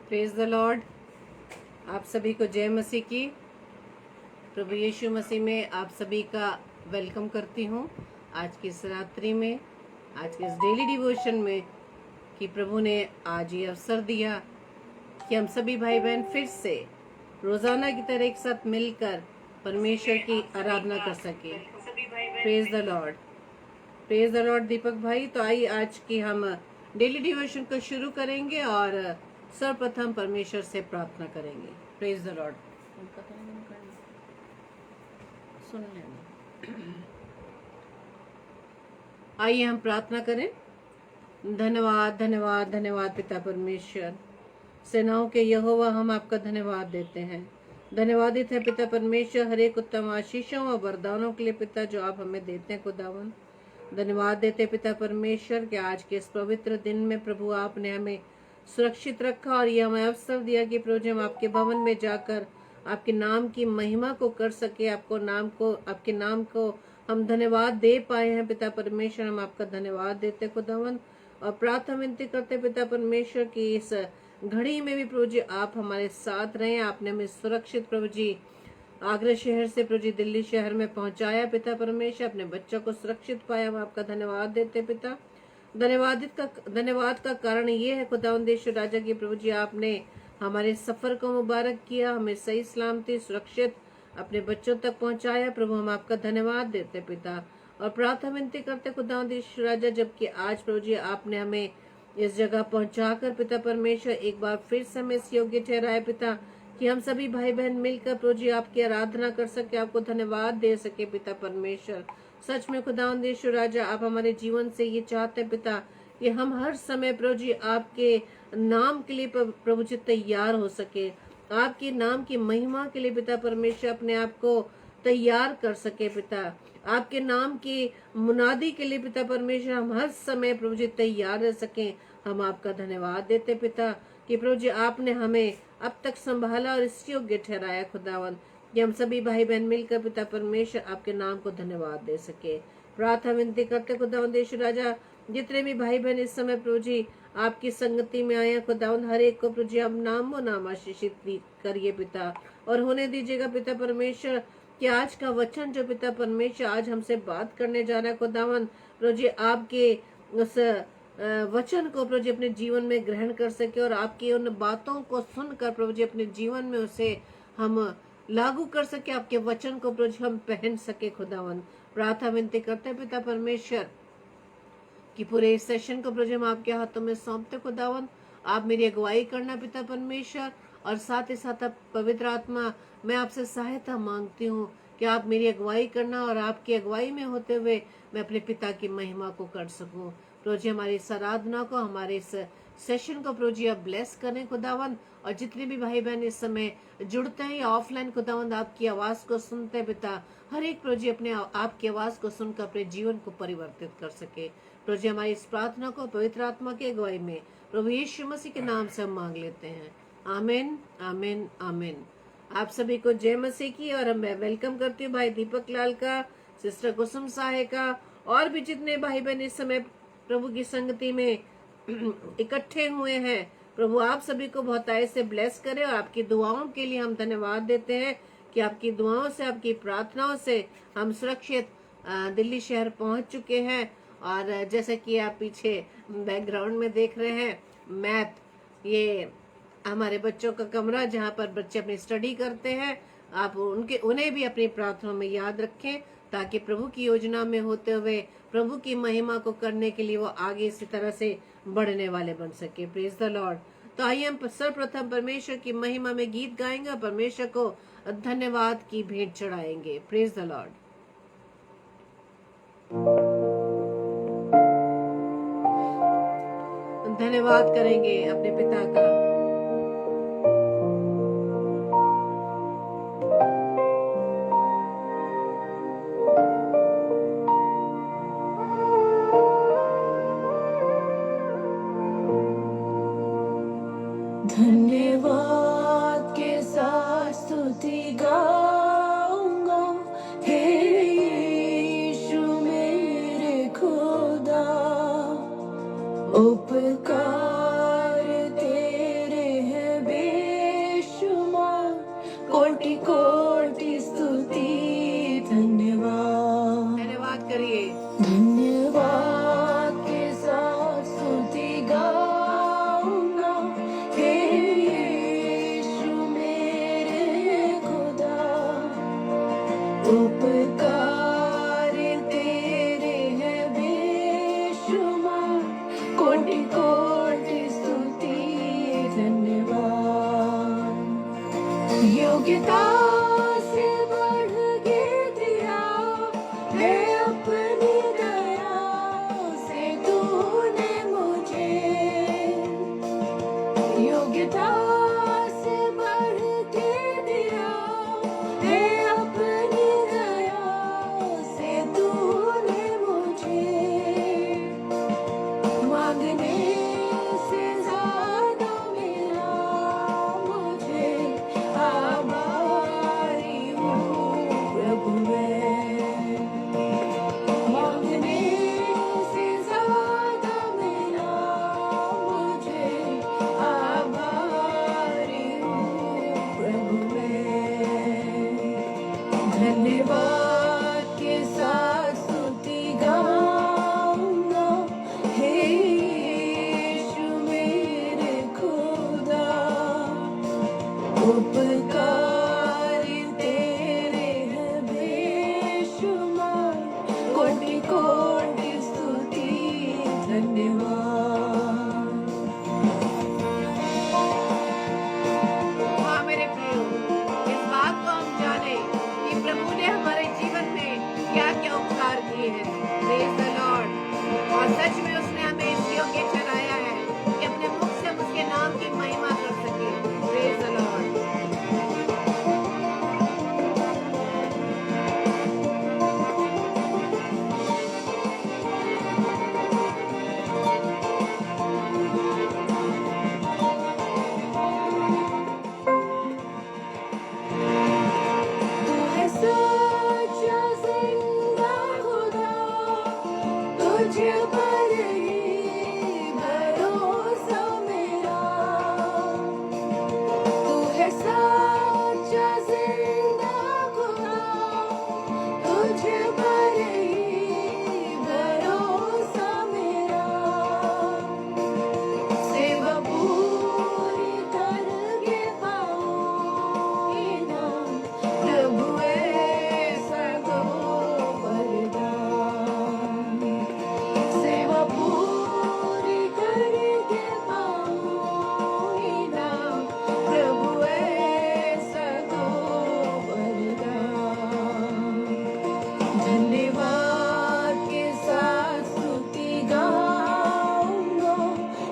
Praise the Lord. आप सभी को जय मसीह की। प्रभु यीशु मसीह में आप सभी का वेलकम करती हूँ। आज की इस रात्रि में, आज के इस डेली डिवोशन में कि प्रभु ने आज ये अवसर दिया कि हम सभी भाई बहन फिर से रोजाना की तरह एक साथ मिलकर परमेश्वर की आराधना कर सके। Praise the Lord, praise the Lord Deepak भाई। तो आइए आज की हम डेली डिवोशन को शुरू करेंगे और सर्वप्रथम परमेश्वर से प्रार्थना करेंगे। Praise the Lord. सुन लेना। आइए हम प्रार्थना करें। धन्यवाद धन्यवाद धन्यवाद पिता परमेश्वर, सेनाओं के यहोवा, हम आपका धन्यवाद देते हैं। धन्यवादित है पिता परमेश्वर हर एक उत्तम आशीषों और वरदानों के लिए पिता जो आप हमें देते हैं खुदावन। धन्यवाद देते पिता परमेश्वर कि आज के इस पवित्र दिन में प्रभु आपने हमें सुरक्षित रखा और ये हमें अवसर दिया कि प्रभु हम आपके भवन में जाकर आपके नाम की महिमा को कर सके, आपके नाम को हम धन्यवाद दे पाए हैं पिता परमेश्वर। हम आपका धन्यवाद देते खुदावन और प्रार्थना विनती करते पिता परमेश्वर की इस घड़ी में भी प्रभु जी आप हमारे साथ रहे। आपने हमें सुरक्षित प्रभु जी आगरा शहर से प्रभु जी दिल्ली शहर में पहुंचाया पिता परमेश्वर, अपने बच्चों को सुरक्षित पाया। हम आपका धन्यवाद देते पिता। धन्यवाद का कारण ये है खुदावंदेश्वर राजा की प्रभु जी आपने हमारे सफर को मुबारक किया, हमें सही सलामती सुरक्षित अपने बच्चों तक पहुंचाया। प्रभु हम आपका धन्यवाद देते पिता और प्रार्थना विनती करते खुदावंदेश्वर राजा, जबकि आज प्रभु जी आपने हमें इस जगह पहुंचाकर पिता परमेश्वर एक बार फिर से हमें इस योग्य ठहराए पिता कि हम सभी भाई बहन मिलकर प्रभु जी आपकी आराधना कर सके, आपको धन्यवाद दे सके पिता परमेश्वर। सच में खुदावंदेश्वर राजा आप हमारे जीवन से ये चाहते पिता कि हम हर समय प्रभु जी आपके नाम के लिए प्रभु जी तैयार हो सके, आपके नाम की महिमा के लिए पिता परमेश्वर अपने आप को तैयार कर सके पिता, आपके नाम की मुनादी के लिए पिता परमेश्वर हम हर समय प्रभु जी तैयार रह सके। हम आपका धन्यवाद देते पिता कि प्रभु जी आपने हमें अब तक संभाला और इस योग्य ठहराया खुदावन कि हम सभी भाई बहन मिलकर पिता परमेश्वर आपके नाम को धन्यवाद दे सके। प्रार्थना विनती करते खुदावन देश राजा, जितने भी भाई बहन इस समय प्रभु जी आपकी संगति में आए खुदावन, हर एक को प्रभु जी आप नाम आशीषित करिए पिता और होने दीजिएगा पिता परमेश्वर कि आज का वचन जो पिता परमेश्वर आज हमसे बात करने जा रहा है खुदावन, प्रभु जी आपके उस वचन को प्रभु जी अपने जीवन में ग्रहण कर सके और आपकी उन बातों को सुनकर प्रभु जी अपने जीवन में उसे हम लागू कर सके, आपके वचन को प्रभु जी हम पहन सके खुदावन। प्रार्थना विनती करते हैं पिता परमेश्वर कि पूरे इस सेशन को प्रभु जी हम आपके हाथों में सौंपते खुदावन। आप मेरी अगुवाई करना पिता परमेश्वर और साथ ही साथ आप पवित्र आत्मा मैं आपसे सहायता मांगती हूँ कि आप मेरी अगुवाई करना और आपकी अगुवाई में होते हुए मैं अपने पिता की महिमा को कर सकूं। प्रभु जी हमारी इस आराधना को, हमारे इस सेशन को प्रभु जी आप ब्लेस करें खुदावंद और जितने भी भाई बहन इस समय जुड़ते हैं या ऑफलाइन खुदावंद आपकी आवाज को सुनते हैं पिता, हर एक प्रभु जी अपने आपकी आवाज को सुनकर अपने जीवन को परिवर्तित कर सके। प्रभु जी हमारी इस प्रार्थना को पवित्र आत्मा की अगुवाई में प्रभु यीशु मसीह के नाम से हम मांग लेते हैं। आमीन आमीन आमीन। आप सभी को जय मसीह की और मैं वेलकम करती हूँ भाई दीपक लाल का, सिस्टर कुसुम साहे का और भी जितने भाई बहन इस समय प्रभु की संगति में इकट्ठे हुए हैं। प्रभु आप सभी को बहुत आय से ब्लेस करे और आपकी दुआओं के लिए हम धन्यवाद देते हैं कि आपकी दुआओं से, आपकी प्रार्थनाओं से हम सुरक्षित दिल्ली शहर पहुंच चुके हैं। और जैसे कि आप पीछे बैकग्राउंड में देख रहे हैं मैथ, ये हमारे बच्चों का कमरा जहाँ पर बच्चे अपनी स्टडी करते हैं। आप उन्हें भी अपनी प्रार्थना में याद रखें ताकि प्रभु की योजना में होते हुए प्रभु की महिमा को करने के लिए वो आगे इसी तरह से बढ़ने वाले बन सके। Praise the Lord. तो आइए हम सर्वप्रथम परमेश्वर की महिमा में गीत गाएंगे और परमेश्वर को धन्यवाद की भेंट चढ़ाएंगे। Praise the Lord. धन्यवाद करेंगे अपने पिता का। धन्यवाद के साथ स्तुति गाऊंगा, हे यीशु मेरे खुदा। उपकार तेरे हैं कोटि कोटि स्तुति धन्यवाद। धन्यवाद करिए। धन्यवाद के साथ स्तुति गाऊंगा, हे यीशु मेरे खुदा। उपकार तेरे हैं बेशुमार, कोटि कोटि स्तुति धन्यवाद। योग्यता से बढ़ के दिया है अपनी दया से तूने मुझे। योग्यता से बढ़ के दिया है अपनी दया से तूने मुझे। मांगने से ज्यादा मिला मुझे, आभारी हूँ प्रभु मैं। मांगने से ज्यादा मिला मुझे, आभारी हूँ प्रभु मैं। धन्यवाद के साथ स्तुति गाऊंगा, हे यीशु मेरे खुदा। उपकार तेरे हैं बेशुमार, कोटि कोटि स्तुति धन्यवाद। हाँ मेरे प्रियो, इस बात को हम जाने कि प्रभु ने हमारे जीवन में क्या क्या उपकार किए हैं। Praise the Lord. और सच में उसने हमें इस योग्य ठहराया है कि अपने मुख से हम उसके नाम की महिमा कर सके। Praise the Lord. तू है सच्चा जिंदा खुदा, तुझ पर ही भरोसा मेरा। तू है सच्चा जिंदा खुदा, तुझ पर ही भरोसा मेरा। सेवा पूरी करके पाऊंगी ना, प्रभु ऐसा दो वरदान। सेवा पूरी करके पाऊंगी ना, प्रभु ऐसा दो वरदान। धन्यवाद के साथ स्तुति गाऊंगा,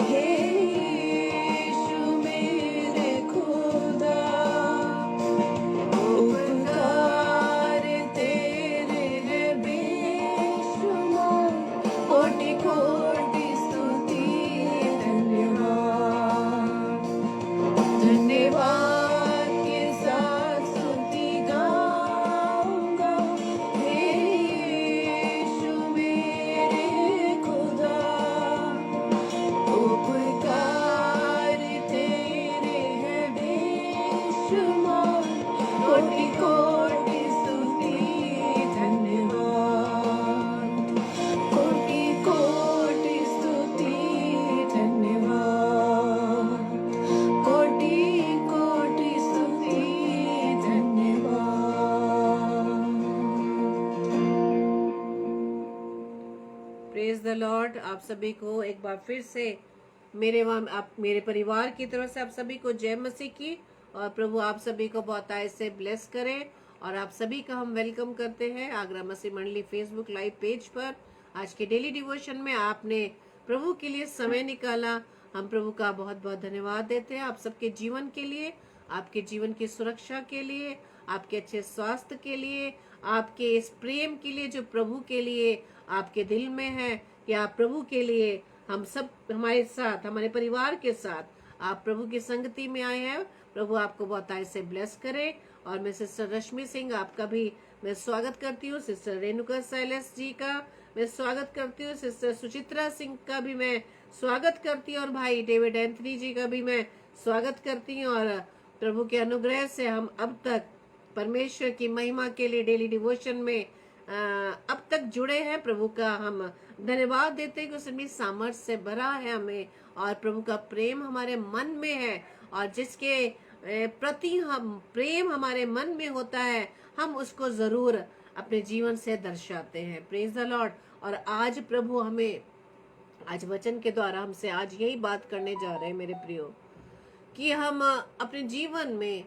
हे यीशु मेरे खुदा। उपकार तेरे हैं बेशुमार, कोटि कोटि स्तुति धन्यवाद। धन्यवाद के साथ स्तुति गाऊंगा, हे यीशु मेरे खुदा। उपकार तेरे हैं बेशुमार, कोटि कोटि स्तुति धन्यवाद। कोटि कोटि स्तुति धन्यवाद। कोटि कोटि स्तुति धन्यवाद। Praise the Lord. आप सभी को एक बार फिर से मेरे परिवार की तरफ से आप सभी को जय मसीह की। और प्रभु आप सभी को बहुत आय से ब्लेस करें। और आप सभी का हम वेलकम करते हैं आगरा मसीह मंडली फेसबुक लाइव पेज पर। आज के डेली डिवोशन में आपने प्रभु के लिए समय निकाला, हम प्रभु का बहुत बहुत धन्यवाद देते हैं। आप सबके जीवन के लिए, आपके जीवन की सुरक्षा के लिए, आपके अच्छे स्वास्थ्य के लिए, आपके इस प्रेम के लिए जो प्रभु के लिए आपके दिल में है, कि आप प्रभु के लिए हम सब हमारे साथ, हमारे परिवार के साथ आप प्रभु की संगति में आए हैं। प्रभु आपको बहुत आय से ब्लेस करे। और मैं सिस्टर रश्मि सिंह आपका भी मैं स्वागत करती हूँ। सिस्टर रेणुका साइलेस जी का मैं स्वागत करती हूँ। सिस्टर सुचित्रा सिंह का भी मैं स्वागत करती हूँ। और भाई डेविड एंथनी जी का भी मैं स्वागत करती हूँ। और प्रभु के अनुग्रह से हम अब तक परमेश्वर की महिमा के लिए डेली डिवोशन में अब तक जुड़े हैं, प्रभु का हम धन्यवाद देते हैं कि उसमें सामर्थ्य से भरा है हमें, और प्रभु का प्रेम हमारे मन में है, और जिसके प्रति हम प्रेम हमारे मन में होता है हम उसको जरूर अपने जीवन से दर्शाते हैं। Praise the Lord. और आज प्रभु हमें आज वचन के द्वारा हमसे आज यही बात करने जा रहे हैं मेरे प्रियो, कि हम अपने जीवन में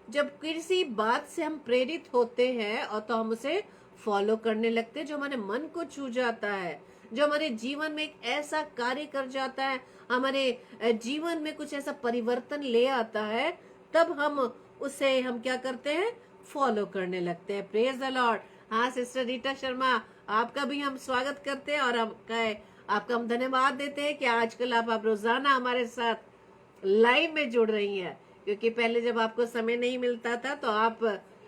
जब किसी बात से हम प्रेरित होते हैं और तो हम उसे फॉलो करने लगते हैं जो हमारे मन को छू जाता है, जो हमारे जीवन में एक ऐसा कार्य कर जाता है, हमारे जीवन में कुछ ऐसा परिवर्तन ले आता है, तब हम उसे हम क्या करते हैं, फॉलो करने लगते हैं। Praise the Lord. हाँ सिस्टर रीटा शर्मा, आपका भी हम स्वागत करते हैं और आपका हम धन्यवाद देते हैं कि आजकल आप रोजाना हमारे साथ लाइव में जुड़ रही हैं, क्योंकि पहले जब आपको समय नहीं मिलता था तो आप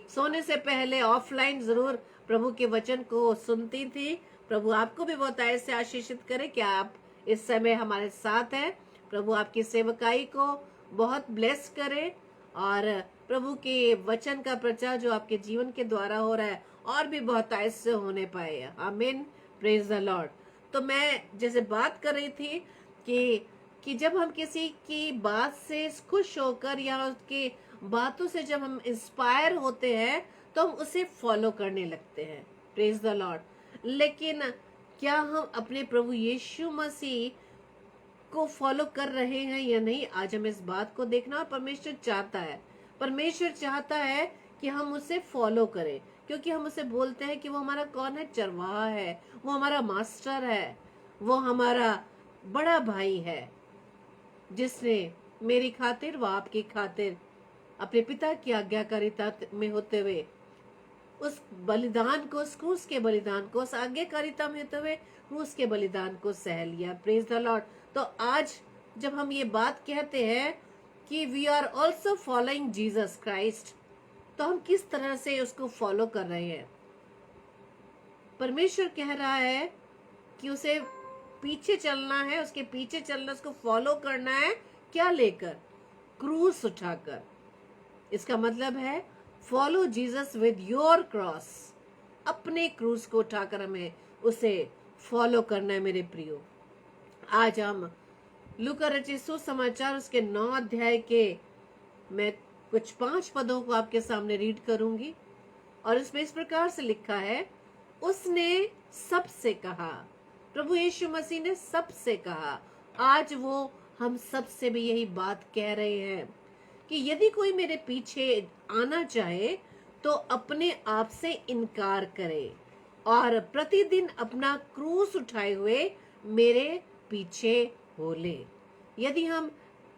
सोने से पहले ऑफलाइन जरूर प्रभु के वचन को सुनती थी। प्रभु आपको भी बहुत ऐसे आशीषित करे कि आप इस समय हमारे साथ हैं। प्रभु आपकी सेवकाई को बहुत ब्लेस करे, और प्रभु के वचन का प्रचार जो आपके जीवन के द्वारा हो रहा है और भी बहुत ऐसे होने पाए। आमीन। Praise the Lord. तो मैं जैसे बात कर रही थी कि जब हम किसी की बात से खुश होकर या उसकी बातों से जब हम इंस्पायर होते हैं तो हम उसे फॉलो करने लगते हैं। Praise the Lord. लेकिन क्या हम अपने प्रभु यीशु मसीह को फॉलो कर रहे हैं या नहीं, आज हमें इस बात को देखना। और परमेश्वर चाहता है कि हम उसे फॉलो करें, क्योंकि हम उसे बोलते हैं कि वो हमारा कौन है, चरवाहा है, वो हमारा मास्टर है, वो हमारा बड़ा भाई है, जिसने मेरी खातिर व आपकी खातिर अपने पिता की आज्ञाकारिता में होते हुए उस बलिदान को, उस क्रूस के बलिदान को, उस आज्ञाकारिता में होते हुए क्रूस के बलिदान को सह लिया। Praise the Lord. तो आज जब हम ये बात कहते हैं कि we are also following Jesus Christ, तो हम किस तरह से उसको फॉलो कर रहे हैं। परमेश्वर कह रहा है कि उसे पीछे चलना है, उसके पीछे चलना, उसको फॉलो करना है। क्या लेकर? क्रूस उठाकर। इसका मतलब है follow Jesus with your cross. अपने क्रूस को उठाकर हमें उसे फॉलो करना है मेरे प्रियो। आज हम लूका रचित सुसमाचार उसके 9 अध्याय के मैं कुछ 5 पदों को आपके सामने रीड करूंगी, और इसमें इस प्रकार से लिखा है, उसने सबसे कहा, प्रभु यीशु मसीह ने सबसे कहा। आज वो हम सबसे भी यही बात कह रहे हैं कि यदि कोई मेरे पीछे आना चाहे तो अपने आप से इनकार करे और प्रतिदिन अपना क्रूस उठाए हुए मेरे पीछे हो ले। यदि हम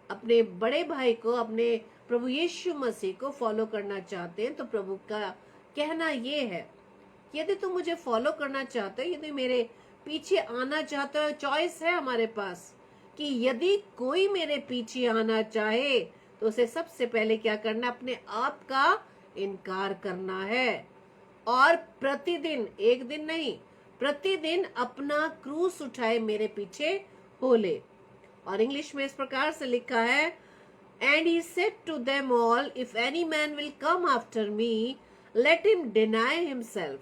अपने बड़े भाई को, अपने प्रभु यीशु मसीह को फॉलो करना चाहते हैं, तो प्रभु का कहना ये है, यदि तुम मुझे फॉलो करना चाहते हो, यदि मेरे पीछे आना चाहते हो, चॉइस है हमारे पास कि यदि कोई मेरे पीछे आना चाहे तो उसे सबसे पहले क्या करना, अपने आप का इनकार करना है, और प्रतिदिन, एक दिन नहीं, प्रतिदिन अपना क्रूस उठाए मेरे पीछे हो ले। और इंग्लिश में इस प्रकार से लिखा है, and he said to them all, if any man will come after me, let him deny himself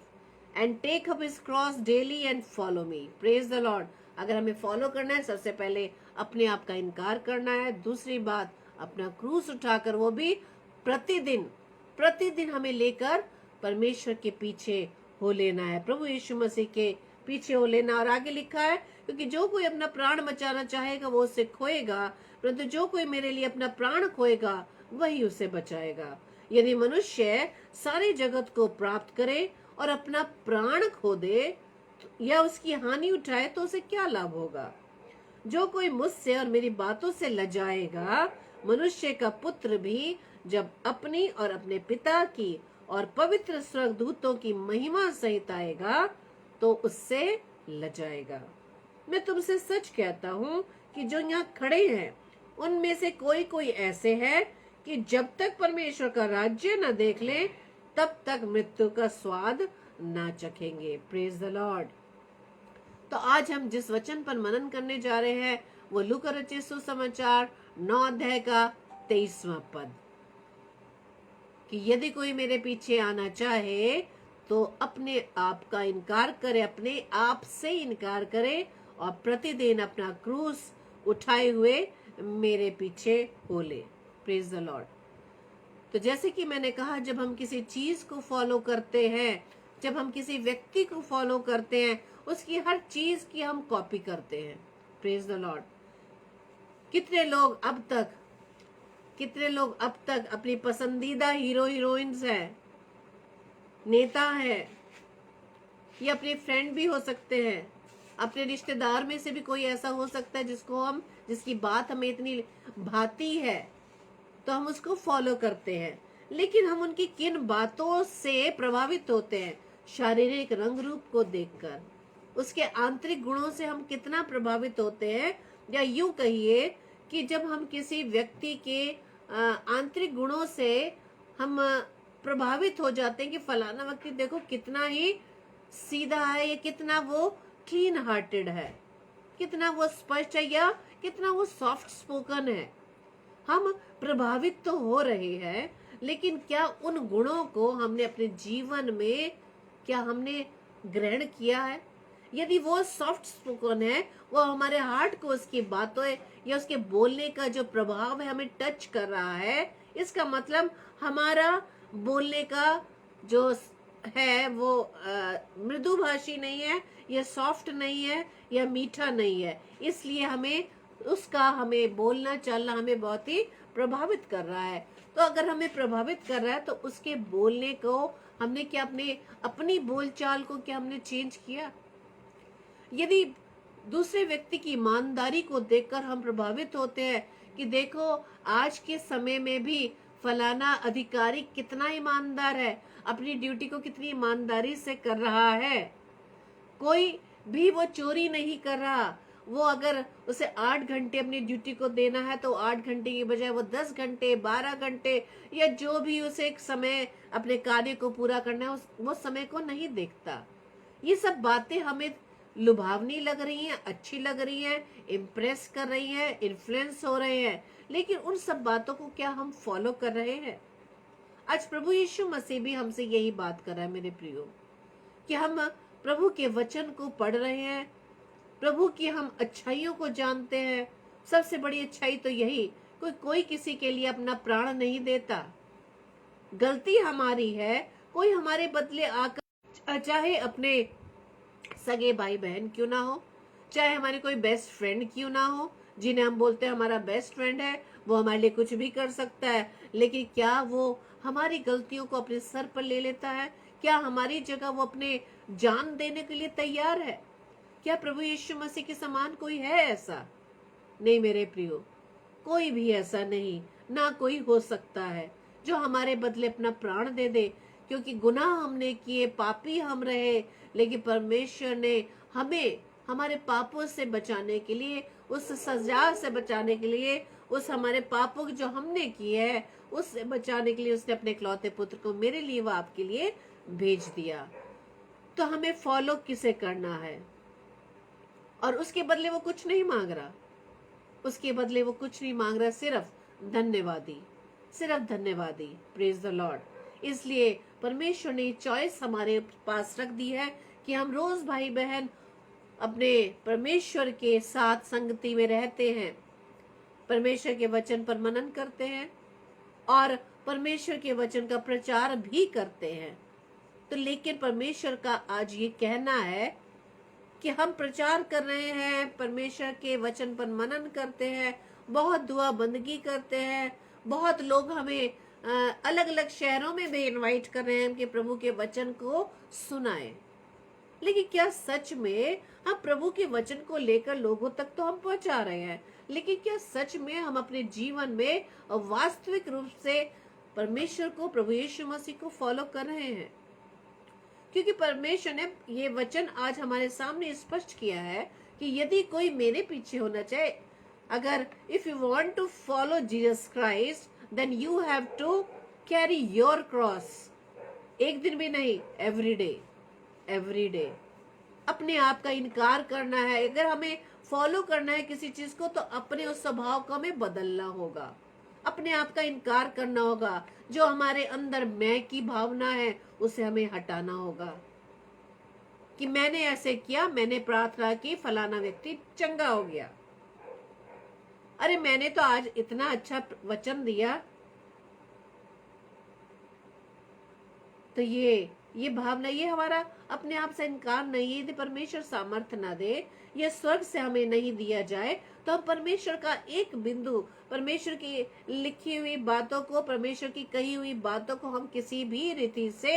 and take up his cross daily and follow me. Praise the Lord. अगर हमें फॉलो करना है, सबसे पहले अपने आप का इनकार करना है। दूसरी बात, अपना क्रूस उठाकर, वो भी प्रतिदिन हमें लेकर परमेश्वर के पीछे हो लेना है, प्रभु यीशु मसीह के पीछे हो लेना। और आगे लिखा है, क्योंकि जो कोई अपना प्राण बचाना चाहेगा वो उसे खोएगा, परंतु जो कोई मेरे लिए अपना प्राण खोएगा वही उसे बचाएगा। यदि मनुष्य सारे जगत को प्राप्त करे और अपना प्राण खो दे या उसकी हानि उठाए तो उसे क्या लाभ होगा? जो कोई मुझसे और मेरी बातों से लजाएगा, मनुष्य का पुत्र भी जब अपनी और अपने पिता की और पवित्र स्वर्गदूतों की महिमा सहित आएगा तो उससे लजाएगा। मैं तुमसे सच कहता हूँ कि जो यहाँ खड़े हैं उनमें से कोई ऐसे हैं कि जब तक परमेश्वर का राज्य न देख ले तब तक मृत्यु का स्वाद ना चखेंगे। Praise the Lord. तो आज हम जिस वचन पर मनन करने जा रहे हैं वो लूका रचित सुसमाचार 9 अध्याय का 23वां पद। कि यदि कोई मेरे पीछे आना चाहे तो अपने आप का इनकार करे, अपने आप से इनकार करे और प्रतिदिन अपना क्रूस उठाए हुए मेरे पीछे हो ले। Praise the Lord. तो जैसे कि मैंने कहा, जब हम किसी चीज को फॉलो करते हैं, जब हम किसी व्यक्ति को फॉलो करते हैं, उसकी हर चीज की हम कॉपी करते हैं। Praise the Lord. कितने लोग अब तक अपनी पसंदीदा हीरो हीरोइंस है, नेता है, ये अपने फ्रेंड भी हो सकते हैं, अपने रिश्तेदार में से भी कोई ऐसा हो सकता है जिसकी बात हमें इतनी भाती है तो हम उसको फॉलो करते हैं। लेकिन हम उनकी किन बातों से प्रभावित होते हैं? शारीरिक रंग रूप को देखकर, उसके आंतरिक गुणों से हम कितना प्रभावित होते हैं, या यूं कहिए कि जब हम किसी व्यक्ति के आंतरिक गुणों से हम प्रभावित हो जाते हैं कि फलाना व्यक्ति देखो कितना ही सीधा है, या कितना वो क्लीन हार्टेड है, कितना वो स्पष्ट है, या कितना वो सॉफ्ट स्पोकन है। हम प्रभावित तो हो रहे हैं, लेकिन क्या उन गुणों को हमने अपने जीवन में क्या हमने ग्रहण किया है? यदि वो सॉफ्ट स्पोकन है, वो हमारे हार्ट को उसकी बातों या उसके बोलने का जो प्रभाव है हमें टच कर रहा है, इसका मतलब हमारा बोलने का जो है वो मृदुभाषी नहीं है, या सॉफ्ट नहीं है, या मीठा नहीं है। इसलिए हमें बोलना चलना हमें बहुत ही प्रभावित कर रहा है। तो अगर हमें प्रभावित कर रहा है तो उसके बोलने को हमने क्या अपनी बोलचाल को क्या हमने चेंज किया? यदि दूसरे व्यक्ति की ईमानदारी को देखकर हम प्रभावित होते हैं कि देखो आज के समय में भी फलाना अधिकारी कितना ईमानदार है, अपनी ड्यूटी को कितनी ईमानदारी से कर रहा है, कोई भी वो चोरी नहीं कर रहा, वो अगर उसे 8 घंटे अपनी ड्यूटी को देना है तो 8 घंटे की बजाय वो 10 घंटे 12 घंटे या जो भी उसे एक समय अपने कार्य को पूरा करना है वो समय को नहीं देखता। ये सब बातें हमें लुभावनी लग रही हैं, अच्छी लग रही हैं, इम्प्रेस कर रही हैं, इन्फ्लुएंस हो रहे हैं, लेकिन उन सब बातों को क्या हम फॉलो कर रहे हैं? आज प्रभु यीशु मसीह भी हमसे यही बात कर रहा है मेरे प्रियो, कि हम प्रभु के वचन को पढ़ रहे हैं, प्रभु की हम अच्छाइयों को जानते हैं। सबसे बड़ी अच्छाई तो यही, कोई किसी के लिए अपना प्राण नहीं देता। गलती हमारी है, कोई हमारे बदले आकर, चाहे अपने सगे भाई बहन क्यों ना हो, चाहे हमारे कोई बेस्ट फ्रेंड क्यों ना हो, जिन्हें हम बोलते हैं हमारा बेस्ट फ्रेंड है, वो हमारे लिए कुछ भी कर सकता है, लेकिन क्या वो हमारी गलतियों को अपने सर पर ले लेता है? क्या हमारी जगह वो अपने जान देने के लिए तैयार है? क्या प्रभु यीशु मसीह के समान कोई है ऐसा? नहीं मेरे प्रियो, कोई भी ऐसा नहीं, ना कोई हो सकता है जो हमारे बदले अपना प्राण दे दे। क्योंकि गुनाह हमने किए, पापी हम रहे, लेकिन परमेश्वर ने हमें हमारे पापों से बचाने के लिए, उस सजा से बचाने के लिए, उस हमारे पापों जो हमने किए है उससे बचाने के लिए उसने अपने इकलौते पुत्र को मेरे लिए व आपके लिए भेज दिया। तो हमें फॉलो किसे करना है? और उसके बदले वो कुछ नहीं मांग रहा, उसके बदले वो कुछ नहीं मांग रहा, सिर्फ धन्यवादी, सिर्फ धन्यवादी। Praise the Lord. इसलिए परमेश्वर ने चॉइस हमारे पास रख दी है कि हम रोज भाई बहन अपने परमेश्वर के साथ संगति में रहते हैं, परमेश्वर के वचन पर मनन करते हैं और परमेश्वर के वचन का प्रचार भी करते हैं। तो लेकिन परमेश्वर का आज ये कहना है कि हम प्रचार कर रहे हैं, परमेश्वर के वचन पर मनन करते हैं, बहुत दुआ बंदगी करते हैं, बहुत लोग हमें अलग अलग शहरों में भी इनवाइट कर रहे हैं कि प्रभु के वचन को सुनाएं। लेकिन क्या सच में हम प्रभु के वचन को लेकर लोगों तक तो हम पहुंचा रहे हैं, लेकिन क्या सच में हम अपने जीवन में वास्तविक रूप से परमेश्वर को, प्रभु यीशु मसीह को फॉलो कर रहे हैं? क्योंकि परमेश्वर ने ये वचन आज हमारे सामने स्पष्ट किया है कि यदि कोई मेरे पीछे होना चाहे, अगर if you want to follow Jesus Christ then you have to carry your cross. एक दिन भी नहीं, एवरी डे अपने आप का इनकार करना है। अगर हमें फॉलो करना है किसी चीज को तो अपने उस स्वभाव को हमें बदलना होगा, अपने आप का इनकार करना होगा। जो हमारे अंदर मैं की भावना है उसे हमें हटाना होगा कि मैंने ऐसे किया, मैंने प्रार्थना की, फलाना व्यक्ति चंगा हो गया। अरे मैंने तो आज इतना अच्छा वचन दिया। तो ये भावना, ये हमारा अपने आप से इनकार नहीं है। यदि परमेश्वर सामर्थ्य ना दे, ये स्वर्ग से हमें नहीं दिया जाए, तो हम परमेश्वर का एक बिंदु, परमेश्वर की लिखी हुई बातों को, परमेश्वर की कही हुई बातों को हम किसी भी रीति से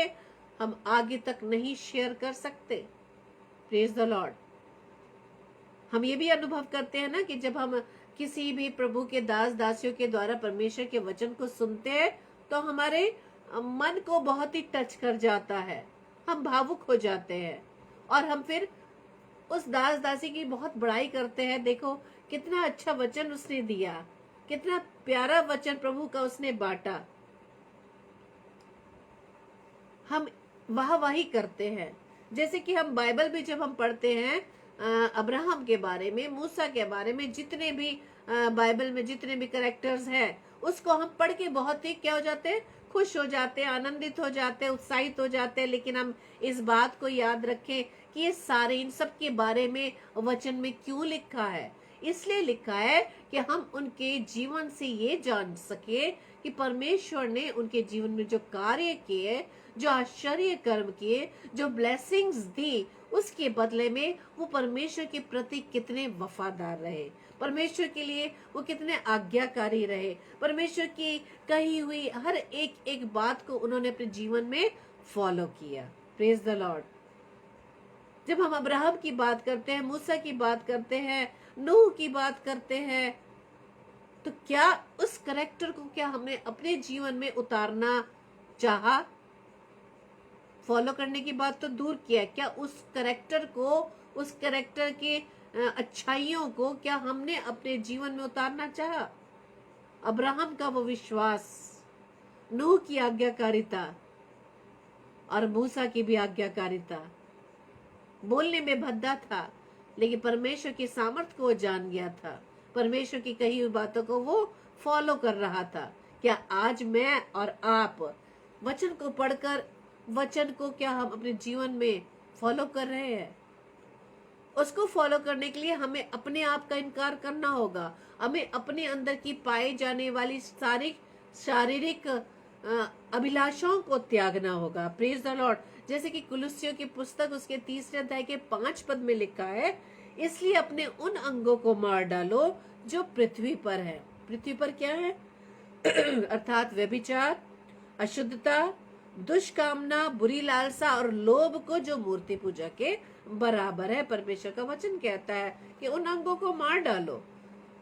हम आगे तक नहीं शेयर कर सकते। Praise the Lord. हम ये भी अनुभव करते हैं ना कि जब हम किसी भी प्रभु के दास दासियों के द्वारा परमेश्वर के वचन को सुनते हैं तो हमारे मन को बहुत ही टच कर जाता है, हम भावुक हो जाते हैं और हम फिर उस दास दासी की बहुत बड़ाई करते हैं। देखो कितना अच्छा वचन उसने दिया, कितना प्यारा वचन प्रभु का उसने बांटा। हम वाहवाही करते हैं। जैसे कि हम बाइबल भी जब हम पढ़ते हैं, अब्राहम के बारे में, मूसा के बारे में, जितने भी बाइबल में जितने भी कैरेक्टर्स हैं, उसको हम पढ़ के बहुत ही क्या हो जाते हैं, खुश हो जाते हैं, आनंदित हो जाते हैं, उत्साहित हो जाते हैं। लेकिन हम इस बात को याद रखें कि ये सारे इन सब के बारे में वचन में क्यों लिखा है। इसलिए लिखा है कि हम उनके जीवन से ये जान सके कि परमेश्वर ने उनके जीवन में जो कार्य किए, जो आश्चर्य कर्म किए, जो ब्लेसिंग्स दी, उसके बदले में वो परमेश्वर के प्रति कितने वफादार रहे, परमेश्वर के लिए वो कितने आज्ञाकारी रहे, परमेश्वर की कही हुई हर एक एक बात को उन्होंने अपने जीवन में फॉलो किया। Praise the Lord. जब हम अब्राहम की बात करते हैं, मूसा की बात करते हैं, नूह की बात करते हैं, तो क्या उस कैरेक्टर को क्या हमने अपने जीवन में उतारना चाहा? फॉलो करने की बात तो दूर किया, क्या उस कैरेक्टर को, उस कैरेक्टर के अच्छाइयों को क्या हमने अपने जीवन में उतारना चाहा? अब्राहम का वो विश्वास, नूह की आज्ञाकारिता और मूसा की भी आज्ञाकारिता, बोलने में भद्दा था लेकिन परमेश्वर की सामर्थ को वो जान गया था, परमेश्वर की कही हुई बातों को वो फॉलो कर रहा था। क्या आज मैं और आप वचन को पढ़कर, वचन को क्या हम अपने जीवन में फॉलो कर रहे हैं? उसको फॉलो करने के लिए हमें अपने आप का इनकार करना होगा। हमें अपने अंदर की पाई जाने वाली सारी शारीरिक अभिलाषाओं को त्यागना होगा। Praise the Lord. जैसे कि कुलुस्सियों की पुस्तक उसके 3 अध्याय के 5 पद में लिखा है, इसलिए अपने उन अंगों को मार डालो जो पृथ्वी पर है। पृथ्वी पर क्या है? अर्थात व्यभिचार, अशुद्धता, दुष्कामना, बुरी लालसा और लोभ को, जो मूर्ति पूजा के बराबर है। परमेश्वर का वचन कहता है कि उन अंगों को मार डालो।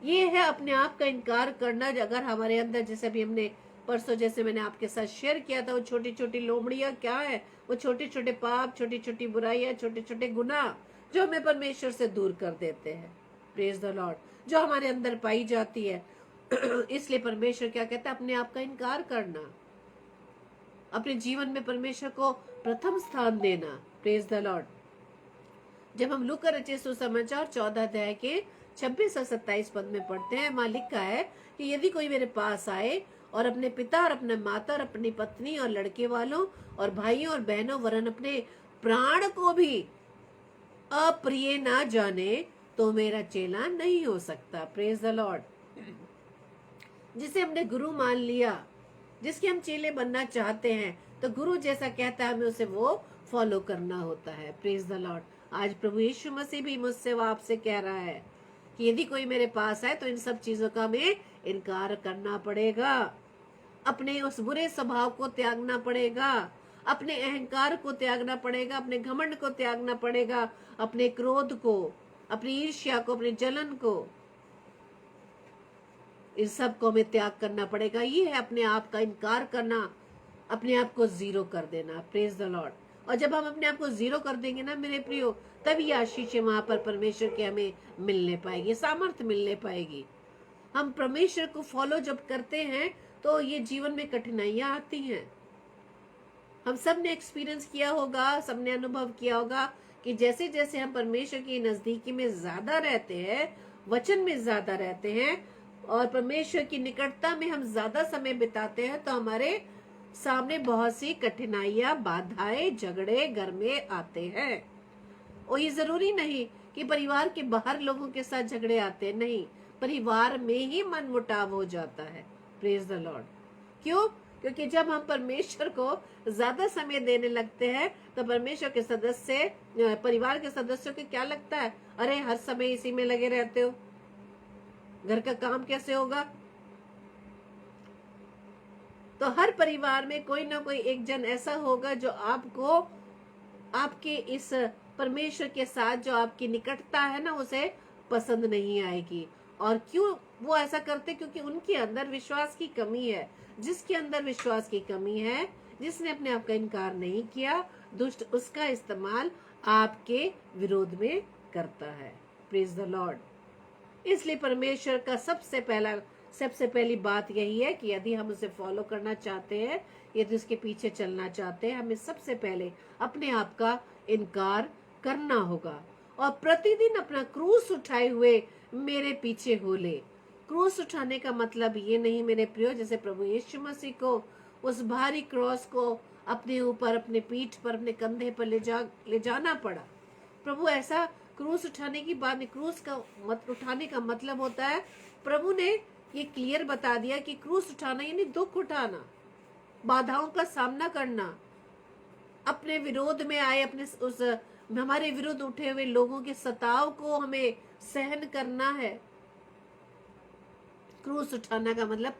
ये है अपने आप का इनकार करना। अगर हमारे अंदर, जैसे भी हमने परसों, जैसे मैंने आपके साथ शेयर किया था, वो छोटी छोटी लोमड़ियां क्या है, वो छोटे छोटे पाप, छोटी छोटी बुराइयां, छोटे छोटे गुनाह जो हमें परमेश्वर से दूर कर देते हैं। Praise the Lord. जो हमारे अंदर पाई जाती है। इसलिए परमेश्वर क्या कहता है? अपने आप का इनकार करना, अपने जीवन में परमेश्वर को प्रथम स्थान देना। Praise the Lord. जब हम लूका रचित सुसमाचार 14 अध्याय के 26 और 27 पद में पढ़ते हैं, वहां लिखा है कि यदि कोई मेरे पास आए और अपने पिता और अपने माता और अपनी पत्नी और लड़के वालों और भाइयों और बहनों वरन अपने प्राण को भी अप्रिय ना जाने, तो मेरा चेला नहीं हो सकता। Praise the Lord. जिसे हमने गुरु मान लिया, जिसके हम चेले बनना चाहते हैं, तो गुरु जैसा कहता है हमें उसे वो फॉलो करना होता है। Praise the Lord. आज प्रभु यीशु मसीह भी मुझसे व आपसे कह रहा है कि यदि कोई मेरे पास है तो इन सब चीजों का हमें इनकार करना पड़ेगा, अपने उस बुरे स्वभाव को त्यागना पड़ेगा, अपने अहंकार को त्यागना पड़ेगा, अपने घमंड को त्यागना पड़ेगा, अपने क्रोध को, अपनी ईर्ष्या को, अपने जलन को, इन सब को हमें त्याग करना पड़ेगा। ये है अपने आप का इनकार करना, अपने आप को जीरो कर देना। Praise the Lord. और जब हम अपने आप को जीरो कर देंगे ना मेरे प्रियो, तब ये आशीष वहां पर परमेश्वर के हमें मिलने पाएगी, सामर्थ्य मिलने पाएगी। हम परमेश्वर को फॉलो जब करते हैं तो ये जीवन में कठिनाइयां आती हैं। हम सब ने एक्सपीरियंस किया होगा, सबने अनुभव किया होगा कि जैसे जैसे हम परमेश्वर की नजदीकी में ज्यादा रहते हैं, वचन में ज्यादा रहते हैं, और परमेश्वर की निकटता में हम ज्यादा समय बिताते हैं तो हमारे सामने बहुत सी कठिनाइयां, बाधाएं, झगड़े घर में आते हैं। और ये जरूरी नहीं कि परिवार के बाहर लोगों के साथ झगड़े आते हैं, नहीं, परिवार में ही मनमुटाव हो जाता है। Praise the Lord. क्यों? क्योंकि जब हम परमेश्वर को ज्यादा समय देने लगते हैं तो परमेश्वर के सदस्य, परिवार के सदस्यों को क्या लगता है, अरे हर समय इसी में लगे रहते हो, घर का काम कैसे होगा। तो हर परिवार में कोई ना कोई एक जन ऐसा होगा जो आपको, आपके इस परमेश्वर के साथ जो आपकी निकटता है ना, उसे पसंद नहीं आएगी। और क्यों वो ऐसा करते? क्योंकि उनके अंदर विश्वास की कमी है। जिसके अंदर विश्वास की कमी है, जिसने अपने आप का इनकार नहीं किया, दुष्ट उसका इस्तेमाल आपके विरोध में करता है। Praise the Lord. इसलिए परमेश्वर का सबसे पहली बात यही है कि यदि हम उसे फॉलो करना चाहते हैं, यदि उसके पीछे चलना चाहते हैं, हमें सबसे पहले अपने आप का इनकार करना होगा और प्रतिदिन अपना क्रूस उठाए हुए मेरे पीछे हो ले। क्रूस उठाने का मतलब ये नहीं मेरे प्रियो, जैसे प्रभु यीशु मसीह को उस भारी क्रॉस को अपने ऊपर, अपने पीठ पर, अपने कंधे पर ले जाना पड़ा। प्रभु ऐसा क्रूस उठाने की बात नहीं। क्रूस का उठाने का मतलब होता है, प्रभु ने ये क्लियर बता दिया कि क्रूस उठाना यानी दुख उठाना, बाधाओं का सामना करना, अपने विरोध में आए, अपने उस हमारे विरुद्ध उठे हुए लोगों के सताव को हमें सहन करना है। क्रूस उठाना का मतलब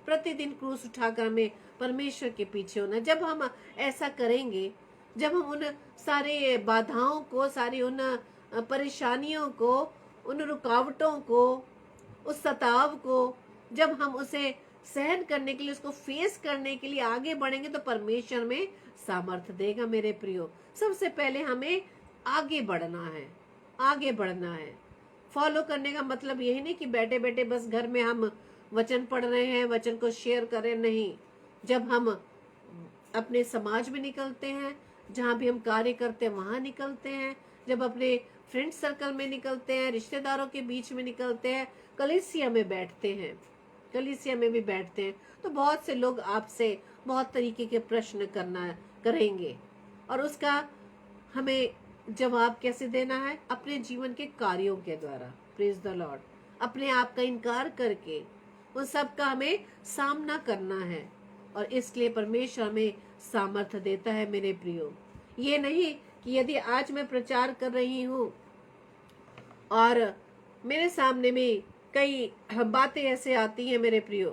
प्रतिदिन क्रूस उठाकर हमें परमेश्वर के पीछे होना। जब हम ऐसा करेंगे, जब हम उन सारे बाधाओं को, सारी उन परेशानियों को, उन रुकावटों को, उस सताव को, जब हम उसे सहन करने के लिए, उसको फेस करने के लिए आगे बढ़ेंगे तो परमेश्वर में सामर्थ्य देगा। मेरे प्रियो, सबसे पहले हमें आगे बढ़ना है, आगे बढ़ना है। फॉलो करने का मतलब यही नहीं कि बैठे बैठे बस घर में हम वचन पढ़ रहे हैं, वचन को शेयर करें, नहीं। जब हम अपने समाज में निकलते हैं, जहाँ भी हम कार्य करते हैं वहां निकलते हैं, जब अपने फ्रेंड सर्कल में निकलते हैं, रिश्तेदारों के बीच में निकलते हैं, कलीसिया में बैठते हैं, कलीसिया में भी बैठते हैं, तो बहुत से लोग आपसे बहुत तरीके के प्रश्न करेंगे और उसका हमें जवाब कैसे देना है? अपने जीवन के कार्यों के द्वारा। Praise the Lord. अपने आप का इनकार करके उन सब का हमें सामना करना है और इसलिए परमेश्वर हमें सामर्थ्य देता है। मेरे प्रियो, ये नहीं कि यदि आज मैं प्रचार कर रही हूँ और मेरे सामने में कई बातें ऐसे आती हैं मेरे प्रियो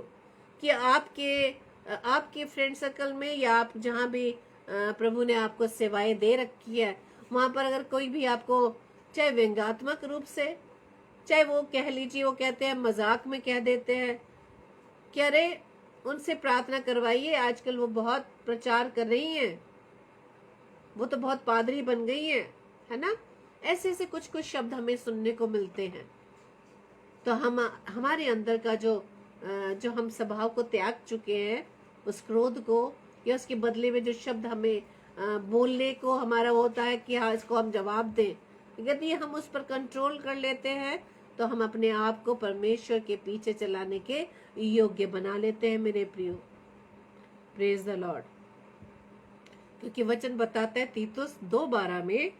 कि आपके फ्रेंड सर्कल में या आप जहाँ भी प्रभु ने आपको सेवाएं दे रखी है, वहां पर अगर कोई भी आपको चाहे व्यंग्यात्मक रूप से, चाहे वो कह लीजिए, वो कहते हैं मजाक में कह देते हैं कि अरे उनसे प्रार्थना करवाइए, आजकल वो बहुत प्रचार कर रही हैं, वो तो बहुत पादरी बन गई हैं, है ना। ऐसे ऐसे कुछ शब्द हमें सुनने को मिलते हैं। तो हमारे अंदर का जो हम स्वभाव को त्याग चुके हैं, उस क्रोध को या उसके बदले में जो शब्द हमें बोलने को हमारा होता है कि हाँ इसको हम जवाब दें, यदि हम उस पर कंट्रोल कर लेते हैं तो हम अपने आप को परमेश्वर के पीछे चलाने के योग्य बना लेते हैं। मेरे प्रियो, प्रेज द लॉर्ड। क्योंकि वचन बताता है तीतुस 2:12 में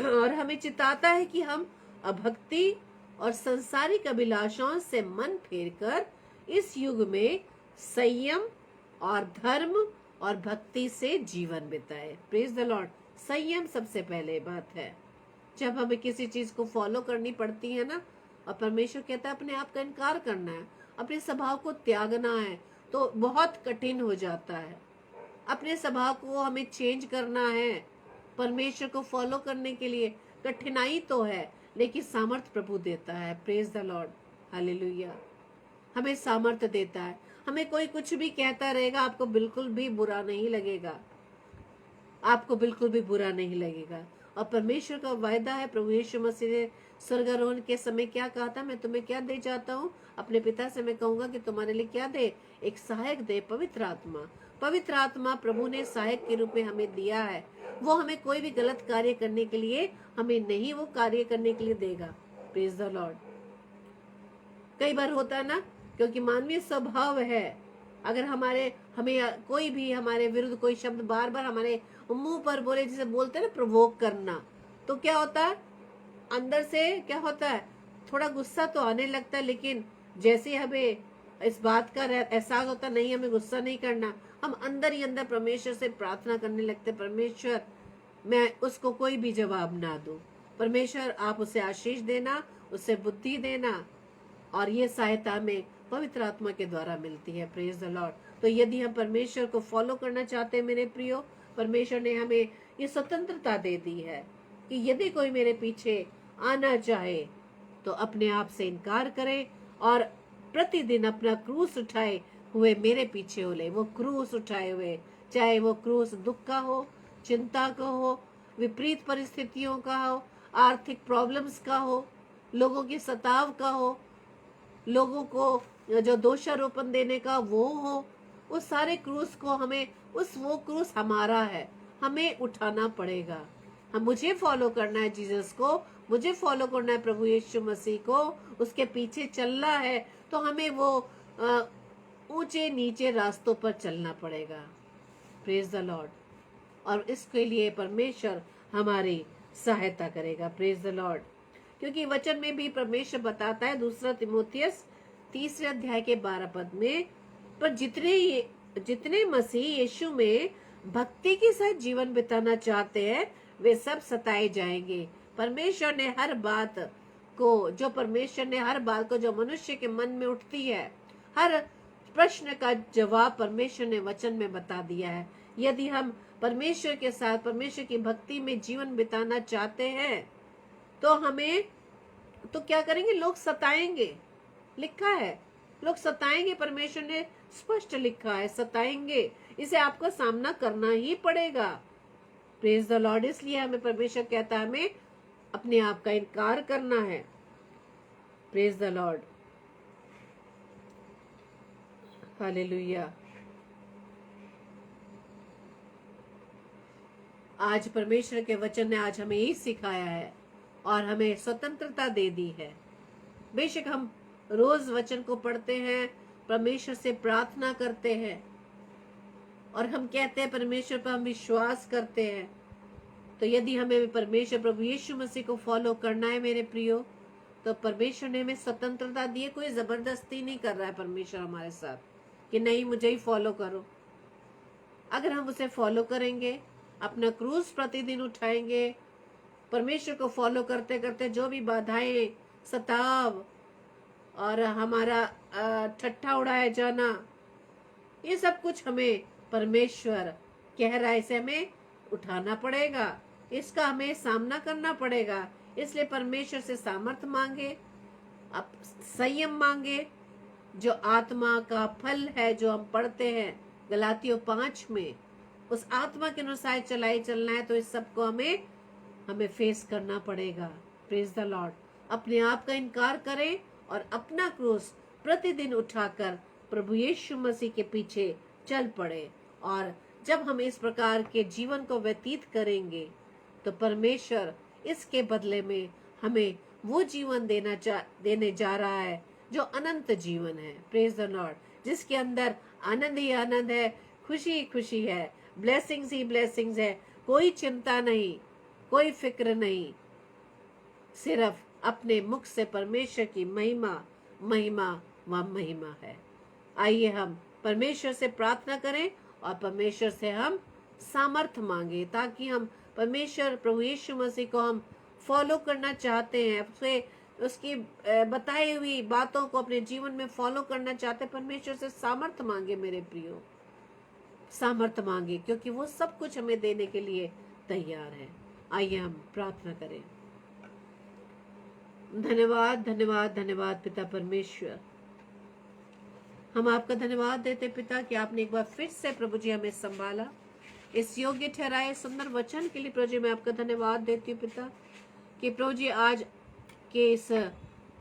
और हमें चिताता है कि हम अभक्ति और संसारिक अभिलाषाओं से मन फेरकर इस युग में संयम और धर्म और भक्ति से जीवन बिताए। Praise the Lord. संयम सबसे पहले बात है। जब हमें किसी चीज को फॉलो करनी पड़ती है ना, और परमेश्वर कहता है अपने आप का इनकार करना है, अपने स्वभाव को त्यागना है, तो बहुत कठिन हो जाता है। अपने स्वभाव को हमें चेंज करना है। परमेश्वर को फॉलो करने के लिए कठिनाई तो है, लेकिन सामर्थ प्रभु देता है। Praise the Lord, hallelujah. हमें सामर्थ देता है। हमें कोई कुछ भी कहता रहेगा, आपको बिल्कुल भी बुरा नहीं लगेगा, आपको बिल्कुल भी बुरा नहीं लगेगा। और परमेश्वर का वायदा है, प्रभु यीशु मसीह ने स्वर्गारोहण के समय क्या कहा था, मैं तुम्हें क्या दे जाता हूँ, अपने पिता से मैं कहूंगा कि तुम्हारे लिए क्या दे, एक सहायक दे, पवित्र आत्मा। पवित्र आत्मा प्रभु ने सहायक के रूप में हमें दिया है। वो हमें कोई भी गलत कार्य करने के लिए हमें नहीं, वो कार्य करने के लिए देगा। Praise the Lord. कई बार होता है ना, क्योंकि मानवीय स्वभाव है, अगर हमें कोई भी हमारे विरुद्ध कोई शब्द बार बार हमारे मुंह पर बोले, जिसे बोलते हैं ना प्रोवोक करना, तो क्या होता है, अंदर से क्या होता है, थोड़ा गुस्सा तो आने लगता है, लेकिन जैसे हमें इस बात का एहसास होता नहीं, हमें गुस्सा नहीं करना, हम अंदर ही अंदर परमेश्वर से प्रार्थना करने लगते, परमेश्वर मैं उसको कोई भी जवाब ना दूं, परमेश्वर आप उसे आशीष देना, उसे बुद्धि देना, और ये सहायता हमें पवित्र आत्मा के द्वारा मिलती है। Praise the Lord. तो यदि हम परमेश्वर को फॉलो करना चाहते हैं मेरे प्रियो, परमेश्वर ने हमें ये स्वतंत्रता दे दी है कि यदि कोई मेरे पीछे आना चाहे तो अपने आप से इनकार करे और प्रतिदिन अपना क्रूस उठाए हुए मेरे पीछे हो ले। वो क्रूस उठाए हुए, चाहे वो क्रूस दुख का हो, चिंता का हो, विपरीत परिस्थितियों का हो, आर्थिक प्रॉब्लम्स का हो, लोगों की सताव का हो, लोगों को जो दोषारोपण देने का वो हो, उस सारे क्रूस को हमें, वो क्रूस हमारा है, हमें उठाना पड़ेगा। हम मुझे फॉलो करना है जीसस को, मुझे फॉलो करना है प्रभु यीशु मसीह को, उसके पीछे चलना है, तो हमें वो ऊंचे नीचे रास्तों पर चलना पड़ेगा। Praise the Lord. और इसके लिए परमेश्वर हमारी सहायता करेगा। Praise the Lord. क्योंकि वचन में भी परमेश्वर बताता है, 2 तिमोथियस 3 अध्याय के 12 पद में, पर जितने मसीह यीशु में भक्ति के साथ जीवन बिताना चाहते हैं वे सब सताए जाएंगे। परमेश्वर ने हर बात को जो मनुष्य के मन में उठती है, हर प्रश्न का जवाब परमेश्वर ने वचन में बता दिया है। यदि हम परमेश्वर के साथ, परमेश्वर की भक्ति में जीवन बिताना चाहते हैं तो हमें तो क्या करेंगे, लोग सताएंगे, लिखा है लोग सताएंगे, परमेश्वर ने स्पष्ट लिखा है सताएंगे, इसे आपको सामना करना ही पड़ेगा। Praise the Lord. इसलिए हमें परमेश्वर कहता है हमें अपने आप का इनकार करना है। Praise the Lord. हालेलुया। आज परमेश्वर के वचन ने आज हमें यही सिखाया है और हमें स्वतंत्रता दे दी है। बेशक हम रोज वचन को पढ़ते हैं, परमेश्वर से प्रार्थना करते हैं और हम कहते हैं परमेश्वर पर हम विश्वास करते हैं, तो यदि हमें परमेश्वर प्रभु यीशु मसीह को फॉलो करना है मेरे प्रियो, तो परमेश्वर ने हमें स्वतंत्रता दी है। कोई जबरदस्ती नहीं कर रहा है परमेश्वर हमारे साथ कि नहीं मुझे ही फॉलो करो। अगर हम उसे फॉलो करेंगे, अपना क्रूस प्रतिदिन उठाएंगे, परमेश्वर को फॉलो करते करते जो भी बाधाएं, सताव और हमारा ठट्ठा उड़ाया जाना, ये सब कुछ हमें परमेश्वर कह रहा है, इसे हमें उठाना पड़ेगा, इसका हमें सामना करना पड़ेगा। इसलिए परमेश्वर से सामर्थ मांगे, अब संयम मांगे। जो आत्मा का फल है जो हम पढ़ते हैं गलातियों 5 में, उस आत्मा के अनुसार चलना है, तो इस सब को हमें फेस करना पड़ेगा। Praise the Lord. अपने आप का इनकार करें और अपना क्रूस प्रतिदिन उठाकर प्रभु यीशु मसीह के पीछे चल पड़े। और जब हम इस प्रकार के जीवन को व्यतीत करेंगे तो परमेश्वर इसके बदले में हमें वो जीवन देने जा रहा है जो अनंत जीवन है। Praise the Lord. जिसके अंदर आनंद ही आनंद है, खुशी ही खुशी है, ब्लेसिंग्स ही ब्लेसिंग्स है, कोई चिंता नहीं, कोई फिक्र नहीं, सिर्फ अपने मुख से परमेश्वर की महिमा महिमा व महिमा है। आइए हम परमेश्वर से प्रार्थना करें और परमेश्वर से हम सामर्थ्य मांगे, ताकि हम परमेश्वर प्रभु यीशु मसीह को हम फॉलो करना चाहते हैं, उसकी बताई हुई बातों को अपने जीवन में फॉलो करना चाहते हैं। परमेश्वर से सामर्थ्य मांगे मेरे प्रियो, सामर्थ्य मांगे, क्योंकि वो सब कुछ हमें देने के लिए तैयार है। आइए हम प्रार्थना करें। धन्यवाद धन्यवाद धन्यवाद पिता परमेश्वर, हम आपका धन्यवाद देते पिता कि आपने एक बार फिर से प्रभु जी हमें संभाला, इस योग्य ठहराए सुंदर वचन के लिए। प्रभु जी मैं आपका धन्यवाद देती हूँ पिता कि प्रभु जी आज के इस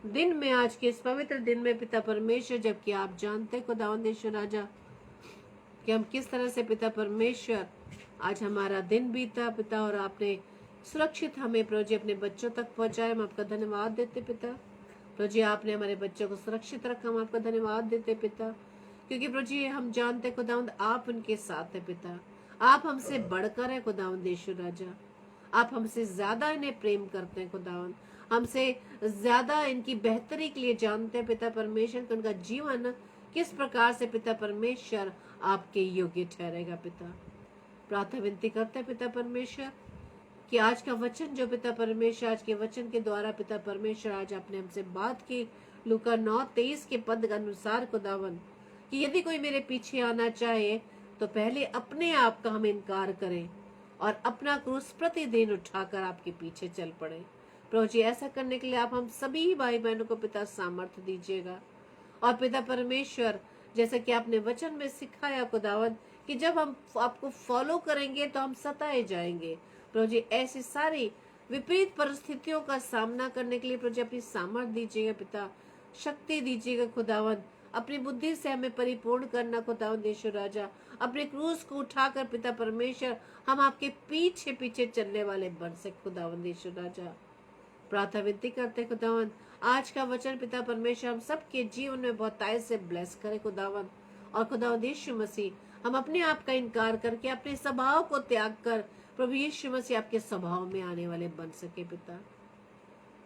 दिन में, आज के इस पवित्र दिन में पिता परमेश्वर, जबकि आप जानते खुदावंदेश्वर राजा कि हम किस तरह से पिता परमेश्वर आज हमारा दिन बीता पिता, और आपने सुरक्षित हमें प्रभु जी अपने बच्चों तक पहुंचाए। हम आपका धन्यवाद देते पिता। प्रभु जी आपने हमारे बच्चों को सुरक्षित रखा, हम आपका धन्यवाद देते पिता, क्योंकि प्रभु जी हम जानते खुदावंद आप उनके साथ है पिता। आप हमसे बढ़कर है खुदावंद यीशु राजा, आप हमसे ज्यादा इन्हें प्रेम करते हैं खुदावंद, हमसे ज्यादा इनकी बेहतरी के लिए जानते हैं पिता परमेश्वर कि उनका जीवन किस प्रकार से पिता परमेश्वर आपके योग्य ठहरेगा पिता। प्रार्थना विनती करते हैं पिता परमेश्वर कि आज का वचन जो पिता परमेश्वर आज के वचन के द्वारा पिता परमेश्वर आज आपने हमसे बात की लूका 9:23 के पद के अनुसार खुदावन कि यदि कोई मेरे पीछे आना चाहे तो पहले अपने आप का हम इनकार करें और अपना क्रूस प्रतिदिन उठाकर आपके पीछे चल पड़े। प्रभु जी ऐसा करने के लिए आप हम सभी भाई बहनों को पिता सामर्थ्य दीजिएगा। और पिता परमेश्वर जैसा कि आपने वचन में सिखाया खुदावन कि जब हम आपको फॉलो करेंगे तो हम सताए जाएंगे। प्रभु जी ऐसी सारी विपरीत परिस्थितियों का सामना करने के लिए प्रभु जी अपनी सामर्थ्य दीजिएगा पिता, शक्ति दीजिएगा खुदावन, अपनी बुद्धि से हमें परिपूर्ण करना खुदावन यीशु राजा। अपने क्रूस को उठाकर पिता परमेश्वर हम आपके पीछे पीछे चलने वाले बन सके खुदावन यीशु राजा। प्रार्थना विनती करते खुदावन आज का वचन पिता परमेश्वर हम सबके जीवन में बहुतायत से ब्लेस करे खुदावन। और खुदावन यीशु मसीह हम अपने आप का इनकार करके अपने स्वभाव को त्याग कर प्रभु यीशु मसीह आपके स्वभाव में आने वाले बन सके पिता।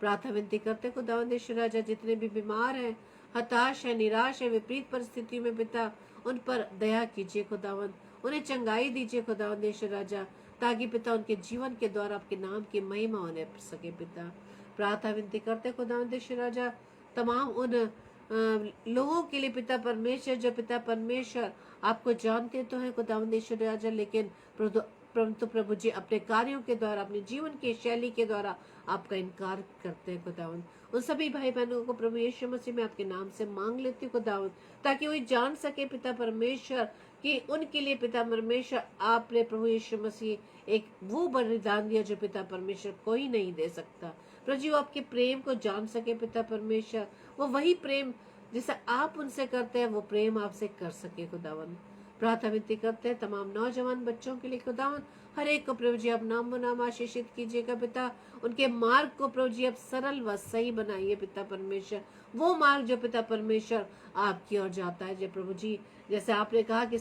प्रार्थना विनती करते खुदावन यीशु राजा जितने भी बीमार हैं, हताश है, निराश है, विपरीत परिस्थिति में पिता उन पर दया कीजिए खुदावन, उन्हें चंगाई दीजिए खुदावन यीशु राजा, ताकि पिता उनके जीवन के द्वारा आपके नाम की महिमा होने सके पिता। प्रार्थना विनती करते खुदावन यीशु राजा तमाम उन लोगों के लिए पिता परमेश्वर जो पिता परमेश्वर आपको जानते तो हैं खुदावन यीशु राजा, लेकिन परंतु प्रभु जी अपने कार्यों के द्वारा अपने जीवन की शैली के द्वारा आपका इनकार करते हैं खुदावन। उन सभी भाई बहनों को प्रभु यीशु मसीह में आपके नाम से मांग लेती हूँ खुदावन, ताकि वो जान सके पिता परमेश्वर कि उनके लिए पिता परमेश्वर आपने प्रभु यीशु मसीह एक वो बलिदान दिया जो पिता परमेश्वर कोई नहीं दे सकता। प्रभु जी वो आपके प्रेम को जान सके पिता परमेश्वर, वो वही प्रेम जिसे आप उनसे करते हैं वो प्रेम आपसे कर सके खुदावन। प्रार्थना विनती करते हैं तमाम नौजवान बच्चों के लिए खुदावन, हर एक को प्रभु जी आप नाम नाम आशीषित कीजिएगा पिता, उनके मार्ग को प्रभु जी आप सरल व सही बनाइए पिता परमेश्वर, वो मार्ग जो पिता परमेश्वर आपकी ओर जाता है। जय प्रभु जी जैसे आपने कहा कि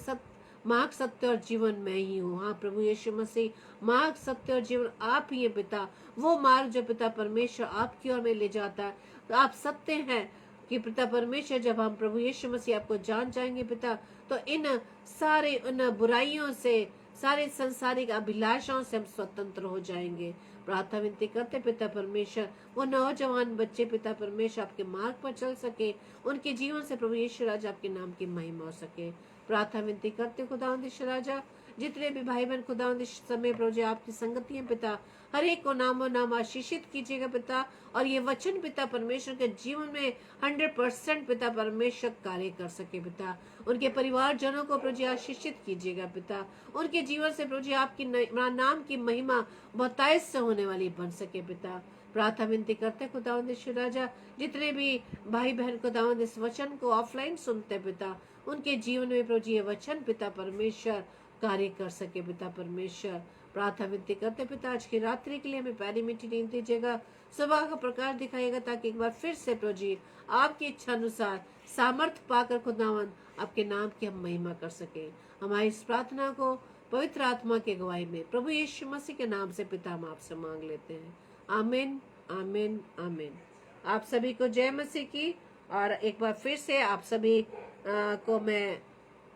मार्ग सत्य और जीवन मैं ही हूँ, हाँ प्रभु यीशु मसीह मार्ग सत्य और जीवन आप ही है पिता, वो मार्ग जो पिता परमेश्वर आपकी ओर में ले जाता है। तो आप सत्य हैं कि पिता परमेश्वर जब हम प्रभु यीशु मसीह आपको जान जाएंगे पिता तो इन सारे उन बुराइयों से सारे संसारिक अभिलाषाओं से हम स्वतंत्र हो जाएंगे। प्रार्थना विनती करते पिता परमेश्वर वो नौजवान बच्चे पिता परमेश्वर आपके मार्ग पर चल सके, उनके जीवन से प्रभु यीशु राजा आपके नाम की महिमा हो सके। प्रार्थना विनती करते खुदावंद यीशु राजा जितने भी भाई बहन खुदावंद इस समय प्रभु जी आपकी संगति है पिता, हर एक को नामो नाम आशीषित कीजिएगा पिता, और ये वचन पिता परमेश्वर के जीवन में 100% पिता परमेश्वर कार्य कर सके पिता। उनके परिवार जनों को प्रभु जी आशीषित कीजिएगा पिता, उनके जीवन से प्रभु जी आपकी नाम की महिमा बहुतायत से होने वाली बन सके पिता। प्रार्थना विनती करते खुदावंद यीशु राजा जितने भी भाई बहन खुदावंद इस वचन को ऑफलाइन सुनते पिता, उनके जीवन में प्रभु जी ये वचन पिता परमेश्वर कार्य कर सके पिता परमेश्वर। प्रार्थना विनती करते पिता आज की रात्रि के लिए हमें पैरी मिट्टी नींद दीजिएगा, सुबह का प्रकाश दिखाएगा, ताकि एक बार फिर से प्रभु जी आपकी इच्छा अनुसार सामर्थ पाकर खुदावन आपके नाम की हम महिमा कर सके। हमारी इस प्रार्थना को पवित्र आत्मा के गवाही में प्रभु यीशु मसीह के नाम से पिता हम आपसे मांग लेते हैं। आमीन आमीन आमीन। आप सभी को जय मसीह की, और एक बार फिर से आप सभी को मैं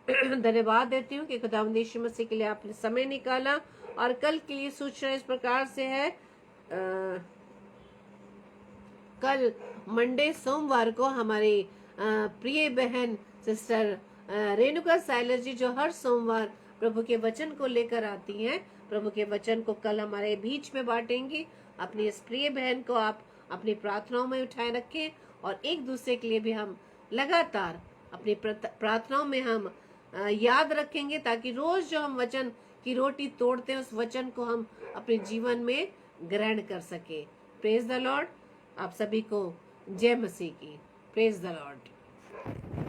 धन्यवाद देती हूँ कि खुदावंद यीशु मसीह के लिए आपने समय निकाला। और कल के लिए सूचना इस प्रकार से है, कल मंडे सोमवार को हमारी प्रिय बहन सिस्टर रेणुका साइलर जी जो हर सोमवार प्रभु के वचन को लेकर आती हैं, प्रभु के वचन को कल हमारे बीच में बांटेंगी। अपनी इस प्रिय बहन को आप अपनी प्रार्थनाओं में उठाए रखें, और एक दूसरे के लिए भी हम लगातार अपनी प्रार्थनाओं में हम याद रखेंगे, ताकि रोज जो हम वचन की रोटी तोड़ते हैं उस वचन को हम अपने जीवन में ग्रहण कर सके। Praise the Lord. आप सभी को जय मसीह की। Praise the Lord.